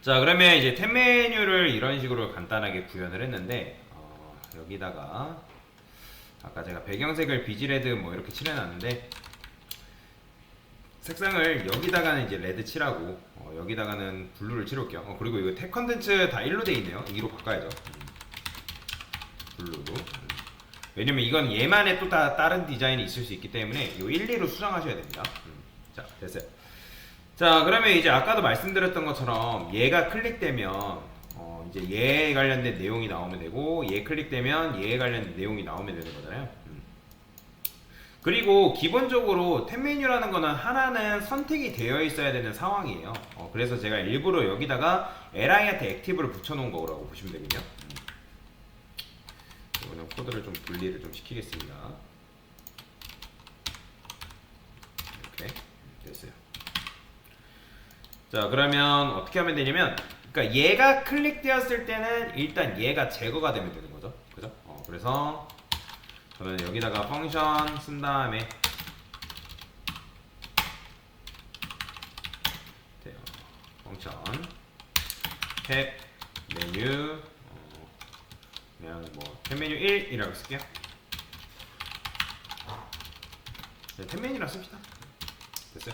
자, 그러면 이제 템 메뉴를 이런 식으로 간단하게 구현을 했는데, 여기다가 아까 제가 배경색을 비지레드 뭐 이렇게 칠해놨는데, 색상을 여기다가는 이제 레드 칠하고, 여기다가는 블루를 칠할게요. 그리고 이거 텍 컨텐츠 다 1로 돼 있네요. 2로 바꿔야죠. 블루로. 왜냐면 이건 얘만의 또 다른 디자인이 있을 수 있기 때문에 이 1, 2로 수정하셔야 됩니다. 자, 됐어요. 자, 그러면 이제 아까도 말씀드렸던 것처럼 얘가 클릭되면 이제 얘에 관련된 내용이 나오면 되고, 얘 클릭되면 얘에 관련된 내용이 나오면 되는 거잖아요. 그리고 기본적으로 템 메뉴라는 거는 하나는 선택이 되어 있어야 되는 상황이에요. 그래서 제가 일부러 여기다가 li한테 액티브를 붙여놓은 거라고 보시면 되거든요. 이거는 코드를 좀 분리를 좀 시키겠습니다. 이렇게 됐어요. 자, 그러면 어떻게 하면 되냐면, 그러니까 얘가 클릭되었을 때는 일단 얘가 제거가 되면 되는 거죠. 그죠? 그래서 저는 여기다가 펑션 쓴 다음에 펑션 탭 메뉴 그냥 뭐 탭 메뉴 1이라고 쓸게요. 네, 탭 메뉴라 씁시다. 됐어요.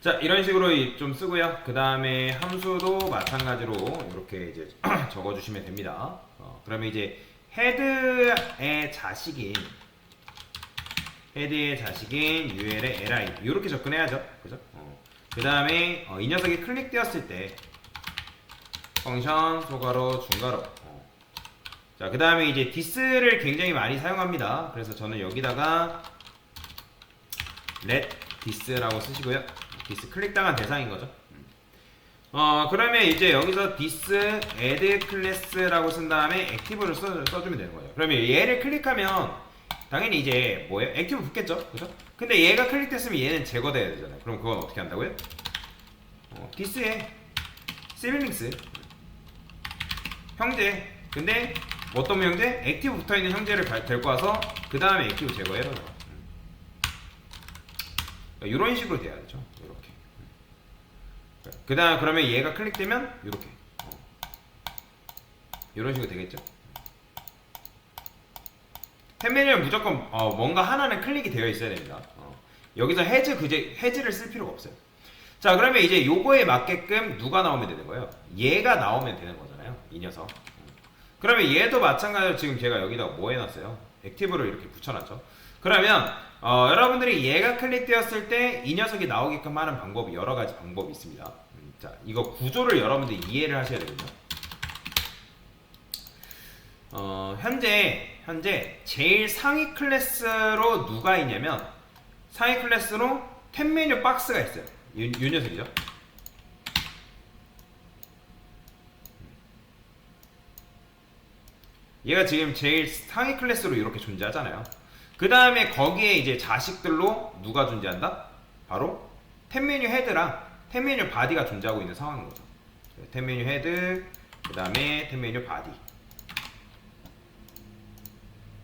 자, 이런 식으로 좀 쓰고요. 그 다음에 함수도 마찬가지로 이렇게 이제 적어주시면 됩니다. 그러면 이제 헤드의 자식인 UL의 li 이렇게 접근해야죠. 그죠? 그 다음에 이 녀석이 클릭되었을 때 펑션 소괄호 중괄호. 자, 그 다음에 이제 this를 굉장히 많이 사용합니다. 그래서 저는 여기다가 let this라고 쓰시고요. this 클릭당한 대상인 거죠. 그러면 이제 여기서 this add class라고 쓴 다음에 액티브를 써주면 되는 거예요. 그러면 얘를 클릭하면 당연히 이제 뭐예요? 액티브 붙겠죠? 그죠? 근데 얘가 클릭됐으면 얘는 제거돼야 되잖아요. 그럼 그건 어떻게 한다고요? this에 시블링스 형제. 근데 어떤 형제? 액티브 붙어있는 형제를 데리고 와서 그 다음에 액티브 제거해라. 이런 식으로 돼야 되죠. 이렇게. 그 다음 그러면 얘가 클릭되면 이렇게. 이런 식으로 되겠죠. 템 메뉴는 무조건 뭔가 하나는 클릭이 되어 있어야 됩니다. 여기서 해즈를 쓸 필요가 없어요. 자, 그러면 이제 요거에 맞게끔 누가 나오면 되는 거예요? 얘가 나오면 되는 거잖아요. 이 녀석. 그러면 얘도 마찬가지로 지금 제가 여기다 뭐 해놨어요? 액티브를 이렇게 붙여놨죠. 그러면 여러분들이 얘가 클릭되었을 때 이 녀석이 나오게끔 하는 방법이 여러 가지 방법이 있습니다. 자, 이거 구조를 여러분들이 이해를 하셔야 되거든요. 현재 제일 상위 클래스로 누가 있냐면 상위 클래스로 템 메뉴 박스가 있어요. 이 녀석이죠. 얘가 지금 제일 상위 클래스로 이렇게 존재하잖아요. 그 다음에 거기에 이제 자식들로 누가 존재한다? 바로 템 메뉴 헤드랑 템 메뉴 바디가 존재하고 있는 상황인 거죠. 템 메뉴 헤드, 그 다음에 템 메뉴 바디.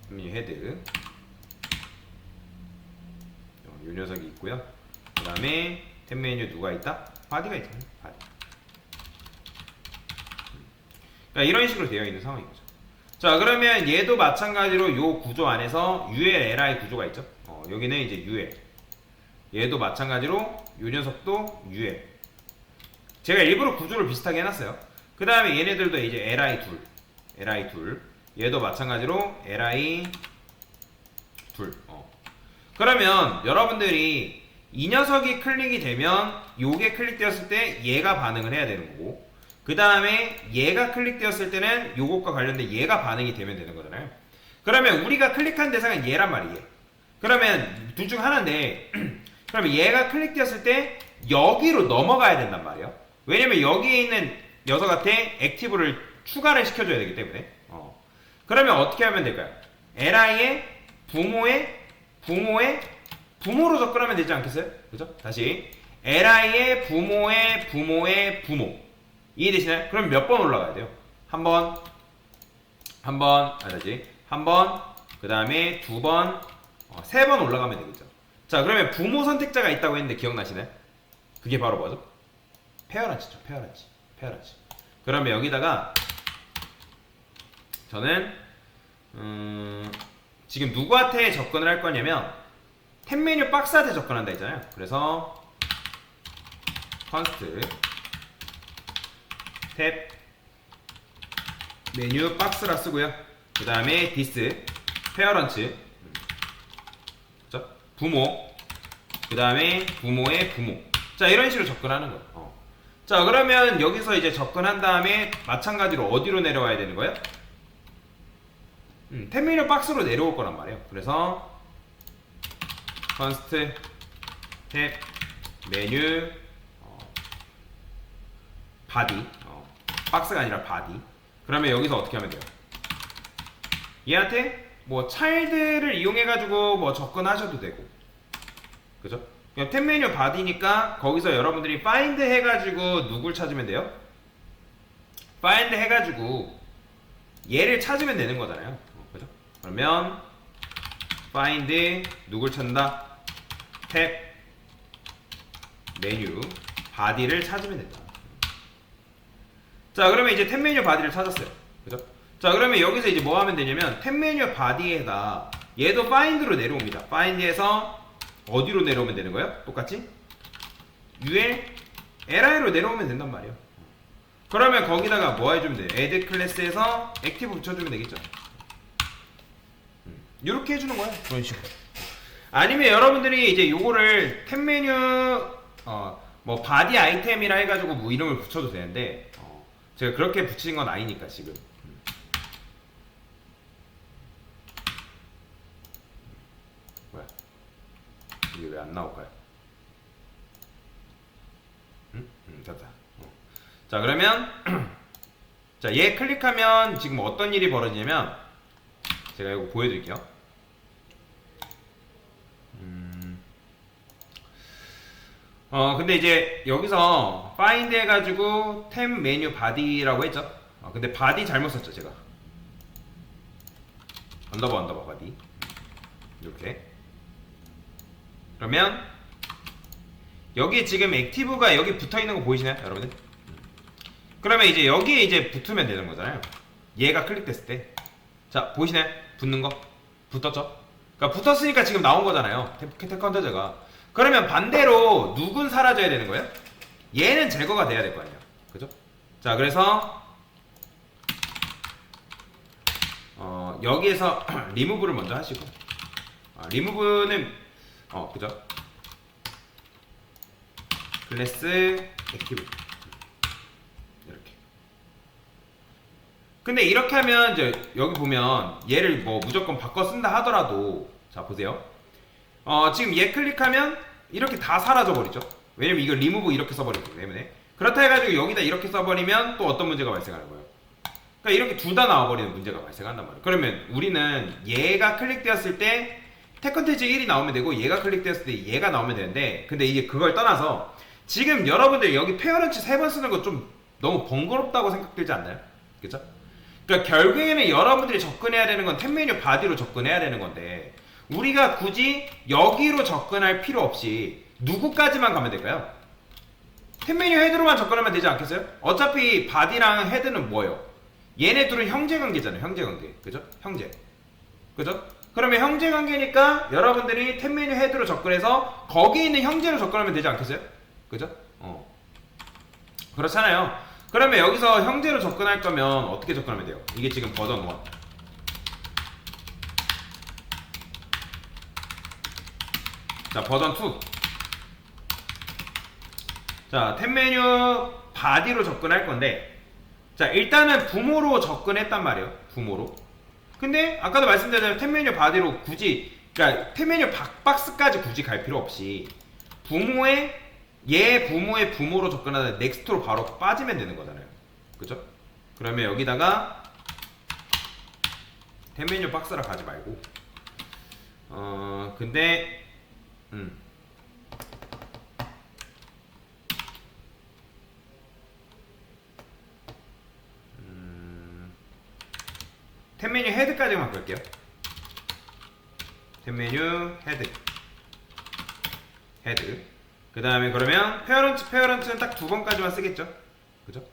템 메뉴 헤드. 이 녀석이 있고요. 그 다음에 템 메뉴 누가 있다? 바디가 있잖아요. 바디. 그러니까 이런 식으로 되어 있는 상황인 거죠. 자, 그러면 얘도 마찬가지로 요 구조 안에서 UL 구조가 있죠. 여기는 이제 UL. 얘도 마찬가지로 요 녀석도 UL. 제가 일부러 구조를 비슷하게 해놨어요. 그 다음에 얘네들도 이제 LI 둘. 얘도 마찬가지로 LI 둘. 그러면 여러분들이 이 녀석이 클릭이 되면 요게 클릭되었을 때 얘가 반응을 해야 되는 거고, 그 다음에 얘가 클릭되었을 때는 요것과 관련된 얘가 반응이 되면 되는 거잖아요. 그러면 우리가 클릭한 대상은 얘란 말이에요. 그러면 둘 중 하나인데 그러면 얘가 클릭되었을 때 여기로 넘어가야 된단 말이에요. 왜냐면 여기에 있는 녀석한테 액티브를 추가를 시켜줘야 되기 때문에. 그러면 어떻게 하면 될까요? li의 부모로 접근하면 되지 않겠어요? 그죠? 다시 li의 부모의 부모. 이해되시나요? 그럼 몇 번 올라가야 돼요? 한 번, 그 다음에 두 번, 세 번 올라가면 되겠죠. 자, 그러면 부모 선택자가 있다고 했는데 기억나시나요? 그게 바로 뭐죠? 페어런치죠, 페어런치. 페어런치. 그러면 여기다가 저는 지금 누구한테 접근을 할 거냐면 탭 메뉴 박스한테 접근한다 했잖아요. 그래서 const 탭 메뉴 박스라 쓰고요. 그 다음에 this 페어런츠 부모, 그 다음에 부모의 부모. 자, 이런 식으로 접근하는 거예요. 자, 그러면 여기서 이제 접근한 다음에 마찬가지로 어디로 내려와야 되는 거예요? 탭 메뉴 박스로 내려올 거란 말이에요. 그래서 const 탭 메뉴 body 박스가 아니라 body. 그러면 여기서 어떻게 하면 돼요? 얘한테 뭐 child를 이용해가지고 뭐 접근하셔도 되고, 그죠? 그냥 탭 메뉴 body니까 거기서 여러분들이 find 해가지고 누굴 찾으면 돼요? find 해가지고 얘를 찾으면 되는 거잖아요. 그죠? 그러면 find 누굴 찾는다? 탭 메뉴 body를 찾으면 된다. 자, 그러면 이제 탭 메뉴 body를 찾았어요. 그죠? 자, 그러면 여기서 이제 뭐 하면 되냐면 탭 메뉴 body에다 얘도 find로 내려옵니다. find에서 어디로 내려오면 되는 거예요? 똑같이 ul li로 내려오면 된단 말이에요. 그러면 거기다가 뭐 해주면 돼요? add 클래스에서 액티브 붙여주면 되겠죠. 이렇게 해주는 거예요. 그런 식으로. 아니면 여러분들이 이제 요거를 탭 메뉴 뭐 body 아이템이라 해가지고 뭐 이름을 붙여도 되는데 제가 그렇게 붙인 건 아니니까 지금. 뭐야? 이게 왜 안 나올까요? 됐다. 자, 그러면 자, 얘 클릭하면 지금 어떤 일이 벌어지냐면 제가 이거 보여드릴게요. 근데 이제 여기서 find 해가지고 탭 메뉴 body라고 했죠. 근데 body 잘못 썼죠, 제가. 언더바 body 이렇게. 그러면 여기 지금 액티브가 여기 붙어 있는 거 보이시나요, 여러분들? 그러면 이제 여기에 이제 붙으면 되는 거잖아요. 얘가 클릭됐을 때. 자, 보이시나요? 붙는 거? 붙었죠? 그러니까 붙었으니까 지금 나온 거잖아요. 탭 컨트제가. 그러면 반대로 누군 사라져야 되는 거예요? 얘는 제거가 돼야 될 거 아니에요. 그죠? 자, 그래서 여기에서 리무브를 먼저 하시고 리무브는 그죠? 클래스 액티브 이렇게. 근데 이렇게 하면 이제 여기 보면 얘를 뭐 무조건 바꿔 쓴다 하더라도 자, 보세요. 지금 얘 클릭하면 이렇게 다 사라져 버리죠. 왜냐면 이걸 리무브 이렇게 써버리기 때문에. 그렇다 해가지고 여기다 이렇게 써버리면 또 어떤 문제가 발생하는 거예요? 그러니까 이렇게 둘 다 나와버리는 문제가 발생한단 말이에요. 그러면 우리는 얘가 클릭되었을 때 탭컨텐츠 1이 나오면 되고 얘가 클릭되었을 때 얘가 나오면 되는데, 근데 이제 그걸 떠나서 지금 여러분들 여기 페어런치 3번 쓰는 거 좀 너무 번거롭다고 생각되지 않나요? 그죠? 그러니까 결국에는 여러분들이 접근해야 되는 건 탭 메뉴 바디로 접근해야 되는 건데 우리가 굳이 여기로 접근할 필요 없이 누구까지만 가면 될까요? 탭 메뉴 헤드로만 접근하면 되지 않겠어요? 어차피 바디랑 헤드는 뭐예요? 얘네 둘은 형제관계잖아요. 형제관계. 그죠? 형제. 그죠? 그러면 형제관계니까 여러분들이 탭 메뉴 헤드로 접근해서 거기 있는 형제로 접근하면 되지 않겠어요? 그죠? 그렇잖아요. 그러면 여기서 형제로 접근할 거면 어떻게 접근하면 돼요? 이게 지금 버전 1. 자, 버전 2. 자, 탭 메뉴 바디로 접근할 건데, 자, 일단은 부모로 접근했단 말이에요. 부모로. 근데 아까도 말씀드렸잖아요. 탭 메뉴 바디로 굳이, 그러니까 탭 메뉴 박스까지 굳이 갈 필요 없이 얘 부모의 부모로 접근하다 넥스트로 바로 빠지면 되는 거잖아요. 그죠? 그러면 여기다가 탭 메뉴 박스라 가지 말고 근데 탭 메뉴 헤드까지만 바꿀게요. 탭 메뉴 헤드. 그 다음에 그러면 페어런츠는 딱 2번까지만 쓰겠죠? 그죠?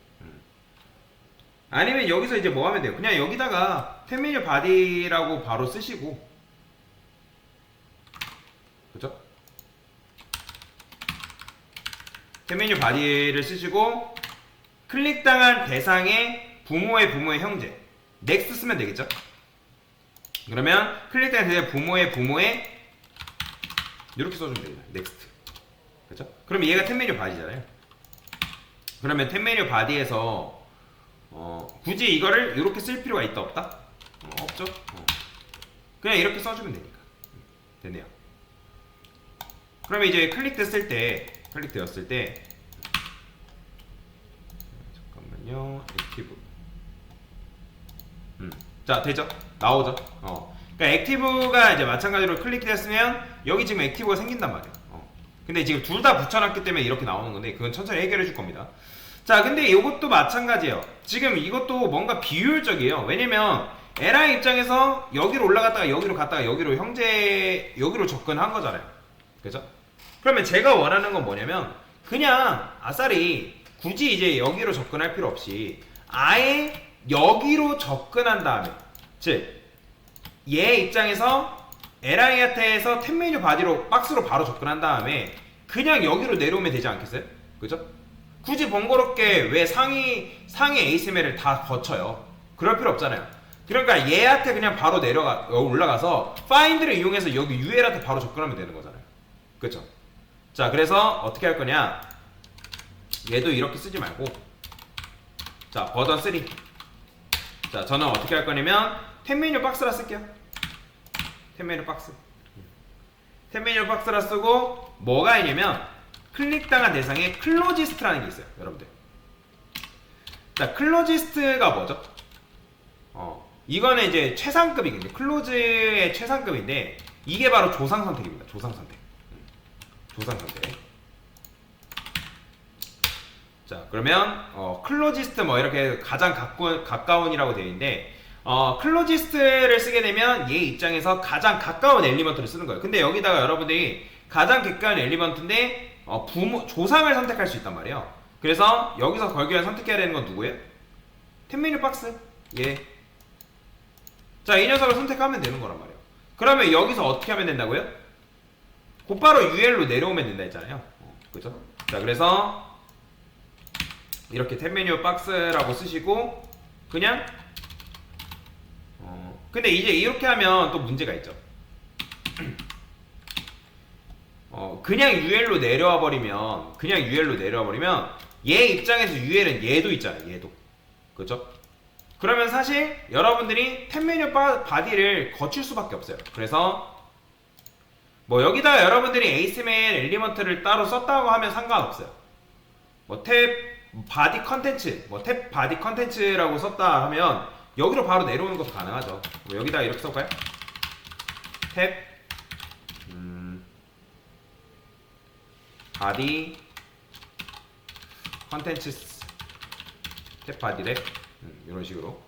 아니면 여기서 이제 뭐 하면 돼요? 그냥 여기다가 탭 메뉴 바디라고 바로 쓰시고, 그죠? 탭 메뉴 바디를 쓰시고 클릭당한 대상의 부모의 형제 넥스트 쓰면 되겠죠? 그러면 클릭당한 대상의 부모의 이렇게 써주면 됩니다. 넥스트. 그죠? 그러면 얘가 탭 메뉴 바디잖아요. 그러면 탭 메뉴 바디에서 굳이 이거를 이렇게 쓸 필요가 있다 없다? 없죠? 그냥 이렇게 써주면 되니까. 됐네요. 그러면 이제 클릭되었을 때 잠깐만요. 액티브. 자, 되죠? 나오죠? 그러니까 액티브가 이제 마찬가지로 클릭되었으면 여기 지금 액티브가 생긴단 말이에요. 근데 지금 둘 다 붙여놨기 때문에 이렇게 나오는 건데 그건 천천히 해결해 줄 겁니다. 자, 근데 이것도 마찬가지예요. 지금 이것도 뭔가 비효율적이에요. 왜냐면 LI 입장에서 여기로 올라갔다가 여기로 갔다가 여기로 접근한 거잖아요. 그죠? 그러면 제가 원하는 건 뭐냐면 그냥 아싸리 굳이 이제 여기로 접근할 필요 없이 아예 여기로 접근한 다음에, 즉 얘 입장에서 LI한테에서 탭 메뉴 바디로 박스로 바로 접근한 다음에 그냥 여기로 내려오면 되지 않겠어요? 그죠? 굳이 번거롭게 왜 상위 ASML을 다 거쳐요? 그럴 필요 없잖아요. 그러니까 얘한테 그냥 바로 올라가서 파인드를 이용해서 여기 UL한테 바로 접근하면 되는 거잖아요. 그쵸? 자, 그래서 어떻게 할 거냐? 얘도 이렇게 쓰지 말고, 자, 버전 3. 자, 저는 어떻게 할 거냐면 탭 메뉴 박스라 쓸게요. 탭 메뉴 박스. 탭 메뉴 박스라 쓰고 뭐가 있냐면 클릭당한 대상에 클로지스트라는 게 있어요, 여러분들. 자, 클로지스트가 뭐죠? 이거는 이제 최상급이거든요. 클로즈의 최상급인데 이게 바로 조상 선택입니다. 조상 선택. 조상 선택. 자, 그러면 클로지스트 뭐 이렇게 가장 가까운이라고 되어 있는데 클로지스트를 쓰게 되면 얘 입장에서 가장 가까운 엘리먼트를 쓰는 거예요. 근데 여기다가 여러분들이 가장 가까운 엘리먼트인데 조상을 선택할 수 있단 말이에요. 그래서 여기서 걸기 위해 선택해야 되는 건 누구예요? 탭 메뉴 박스. 예. 자, 이 녀석을 선택하면 되는 거란 말이에요. 그러면 여기서 어떻게 하면 된다고요? 곧바로 UL로 내려오면 된다 했잖아요. 그죠? 자, 그래서 이렇게 탭 메뉴 박스라고 쓰시고 그냥 근데 이제 이렇게 하면 또 문제가 있죠. 그냥 UL로 내려와 버리면 얘 입장에서 UL은 얘도 있잖아요. 얘도. 그죠? 그러면 사실 여러분들이 탭 메뉴 바디를 거칠 수밖에 없어요. 그래서 뭐 여기다 여러분들이 ASML 엘리먼트를 따로 썼다고 하면 상관없어요. 뭐 탭 바디 컨텐츠라고 썼다 하면 여기로 바로 내려오는 것도 가능하죠. 뭐 여기다 이렇게 써볼까요? 탭 바디 컨텐츠 탭 바디랩 이런 식으로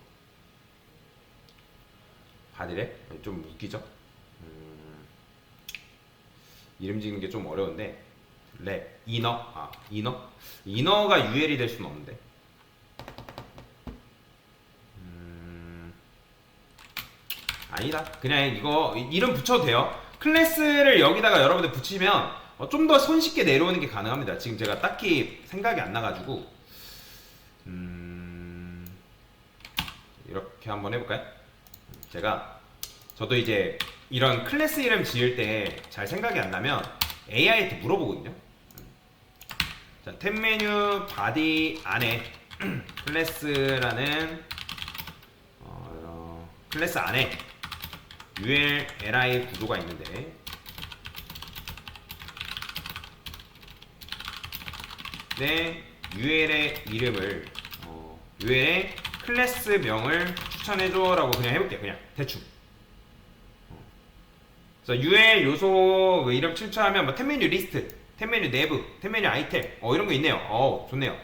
바디랩 좀 웃기죠? 이름 짓는 게 좀 어려운데 랩 이너가 UL이 될 수는 없는데 아니다. 그냥 이거 이름 붙여도 돼요. 클래스를 여기다가 여러분들 붙이면 좀 더 손쉽게 내려오는 게 가능합니다. 지금 제가 딱히 생각이 안 나가지고 이렇게 한번 해볼까요? 저도 이제 이런 클래스 이름 지을 때 잘 생각이 안 나면 AI한테 물어보거든요. 자, 탭 메뉴 바디 안에 클래스라는 클래스 안에 UL, LI 구조가 있는데 UL의 이름을 UL의 클래스명을 추천해줘 라고 그냥 해볼게요. 그냥 대충. 그래서 UL 요소 이름 추천하면 뭐 탭 메뉴 리스트, 탭 메뉴 내부, 탭 메뉴 아이템 이런 거 있네요. 좋네요.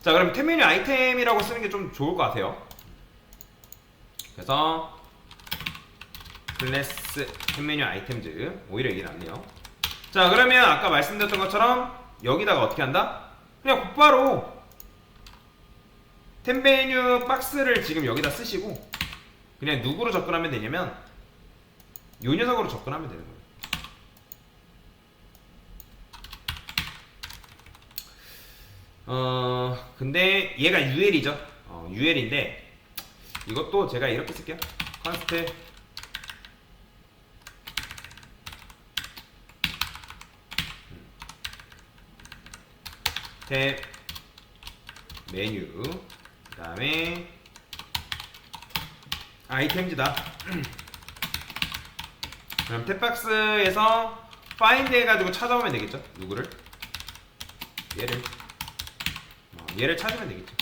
자, 그럼 탭 메뉴 아이템이라고 쓰는 게 좀 좋을 것 같아요. 그래서 클래스 탭 메뉴 아이템즈 오히려 이게 낫네요. 자, 그러면 아까 말씀드렸던 것처럼 여기다가 어떻게 한다? 그냥 곧바로 템 메뉴 박스를 지금 여기다 쓰시고 그냥 누구로 접근하면 되냐면 요 녀석으로 접근하면 되는 거예요. 근데 얘가 UL이죠. UL인데 이것도 제가 이렇게 쓸게요. 컨스트 탭 메뉴 그 다음에 아이템즈다. 그럼 탭박스에서 find 해가지고 찾아오면 되겠죠. 누구를? 얘를 찾으면 되겠죠.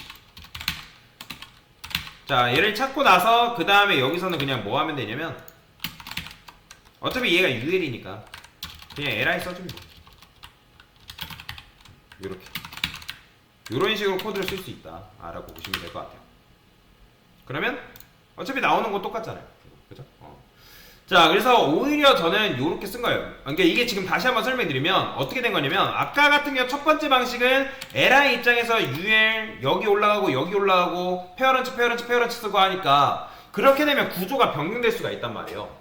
자, 얘를 찾고 나서 그 다음에 여기서는 그냥 뭐 하면 되냐면 어차피 얘가 UL이니까 그냥 li 써주면 돼. 요렇게 요런 식으로 코드를 쓸 수 있다 라고 보시면 될 것 같아요. 그러면 어차피 나오는 건 똑같잖아요. 그죠? 자, 그래서 오히려 저는 요렇게 쓴 거예요. 그러니까 이게 지금 다시 한번 설명드리면 어떻게 된 거냐면 아까 같은 경우 첫 번째 방식은 li 입장에서 ul 여기 올라가고 페어런츠 쓰고 하니까 그렇게 되면 구조가 변경될 수가 있단 말이에요.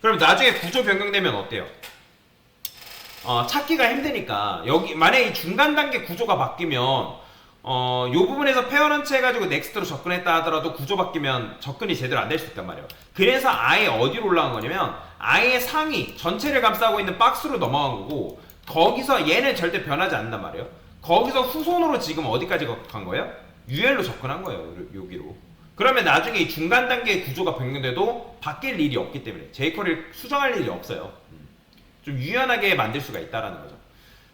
그럼 나중에 구조 변경되면 어때요? 찾기가 힘드니까 여기 만약에 이 중간 단계 구조가 바뀌면 요 부분에서 페어런츠 해가지고 넥스트로 접근했다 하더라도 구조 바뀌면 접근이 제대로 안 될 수 있단 말이에요. 그래서 아예 어디로 올라간 거냐면 아예 상위 전체를 감싸고 있는 박스로 넘어간 거고 거기서 얘는 절대 변하지 않는단 말이에요. 거기서 후손으로 지금 어디까지 간 거예요? UL로 접근한 거예요. 여기로. 그러면 나중에 이 중간 단계의 구조가 변경돼도 바뀔 일이 없기 때문에 jQuery를 수정할 일이 없어요. 좀 유연하게 만들 수가 있다라는 거죠.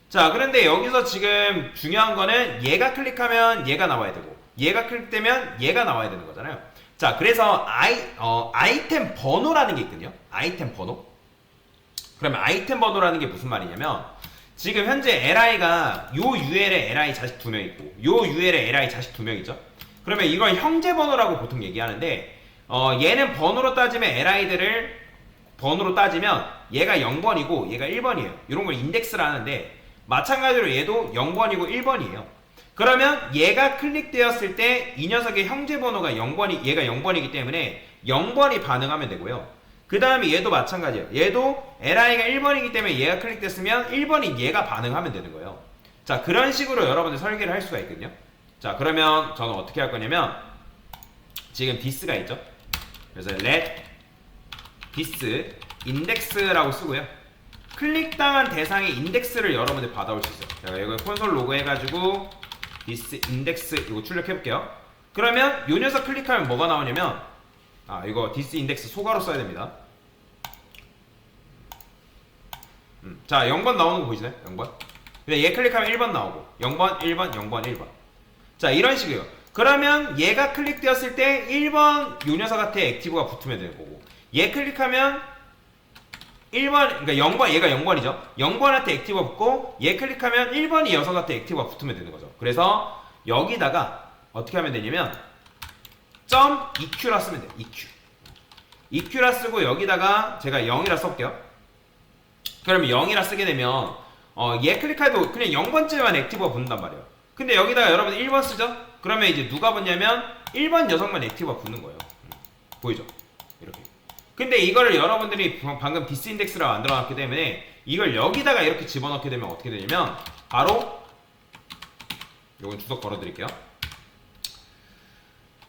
자, 그런데 여기서 지금 중요한 거는 얘가 클릭하면 얘가 나와야 되고 얘가 클릭되면 얘가 나와야 되는 거잖아요. 자, 그래서 아이템 번호라는 게 있거든요. 아이템 번호. 그러면 아이템 번호라는 게 무슨 말이냐면 지금 현재 li가 요 ul에 li 자식 2명 있고 요 ul에 li 자식 2명 있죠. 그러면 이걸 형제 번호라고 보통 얘기하는데 얘는 번호로 따지면 li들을 번호로 따지면 얘가 0번이고 얘가 1번이에요. 이런 걸 인덱스를 하는데 마찬가지로 얘도 0번이고 1번이에요. 그러면 얘가 클릭되었을 때 이 녀석의 형제 번호가 0번이 얘가 0번이기 때문에 0번이 반응하면 되고요. 그 다음에 얘도 마찬가지예요. 얘도 li가 1번이기 때문에 얘가 클릭됐으면 1번인 얘가 반응하면 되는 거예요. 자, 그런 식으로 여러분들 설계를 할 수가 있거든요. 자, 그러면 저는 어떻게 할 거냐면 지금 this가 있죠. 그래서 let this index라고 쓰고요. 클릭당한 대상의 인덱스를 여러분들 받아올 수 있어요. 제가 이거 콘솔 로그 해가지고 this index 이거 출력해볼게요. 그러면 요 녀석 클릭하면 뭐가 나오냐면 이거 this index 소가로 써야 됩니다. 자, 0번 나오는 거 보이시나요? 0번. 근데 얘 클릭하면 1번 나오고 0번, 1번, 0번, 1번. 자, 이런 식이에요. 그러면 얘가 클릭되었을 때 1번 요 녀석한테 액티브가 붙으면 되는 거고 얘 클릭하면 1번, 그러니까 0번, 얘가 0번이죠. 0번한테 액티브가 붙고 얘 클릭하면 1번이 녀석한테 액티브가 붙으면 되는 거죠. 그래서 여기다가 어떻게 하면 되냐면 .eq라 쓰면 돼요. eq라 쓰고 여기다가 제가 0이라 쓸게요. 그러면 0이라 쓰게 되면 얘 클릭해도 그냥 0번째만 액티브가 붙는단 말이에요. 근데 여기다가 여러분 1번 쓰죠? 그러면 이제 누가 붙냐면 1번 녀석만 액티브가 붙는 거예요. 보이죠? 이렇게. 근데 이거를 여러분들이 방금 this index라고 만들어놨기 때문에 이걸 여기다가 이렇게 집어넣게 되면 어떻게 되냐면 바로 요건 주석 걸어드릴게요.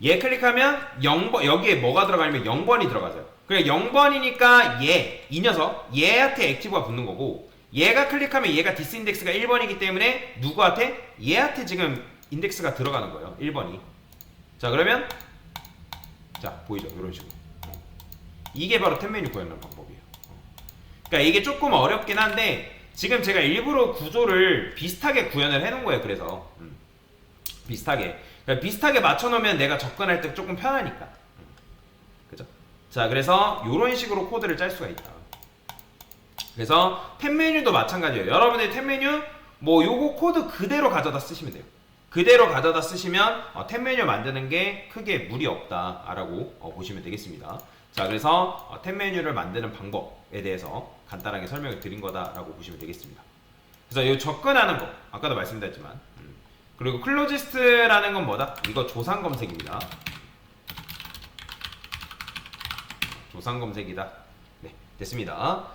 얘 클릭하면 0번, 여기에 뭐가 들어가냐면 0번이 들어가죠. 그래 0번이니까 이 녀석 얘한테 액티브가 붙는 거고 얘가 클릭하면 얘가 this index가 1번이기 때문에 누구한테? 얘한테 지금 인덱스가 들어가는 거예요. 1번이. 자, 그러면 자, 보이죠? 이런 식으로. 이게 바로 템 메뉴 구현하는 방법이에요. 그러니까 이게 조금 어렵긴 한데 지금 제가 일부러 구조를 비슷하게 구현을 해놓은 거예요. 그래서 비슷하게. 그러니까 비슷하게 맞춰놓으면 내가 접근할 때 조금 편하니까. 그죠? 자, 그래서 이런 식으로 코드를 짤 수가 있다. 그래서 템 메뉴도 마찬가지예요. 여러분들 템 메뉴 뭐 요거 코드 그대로 가져다 쓰시면 돼요. 그대로 가져다 쓰시면 템 메뉴 만드는 게 크게 무리 없다라고 보시면 되겠습니다. 자, 그래서 템 메뉴를 만드는 방법에 대해서 간단하게 설명을 드린 거다라고 보시면 되겠습니다. 그래서 이 접근하는 거 아까도 말씀드렸지만 그리고 클로지스트라는 건 뭐다? 이거 조상 검색입니다. 조상 검색이다. 네, 됐습니다.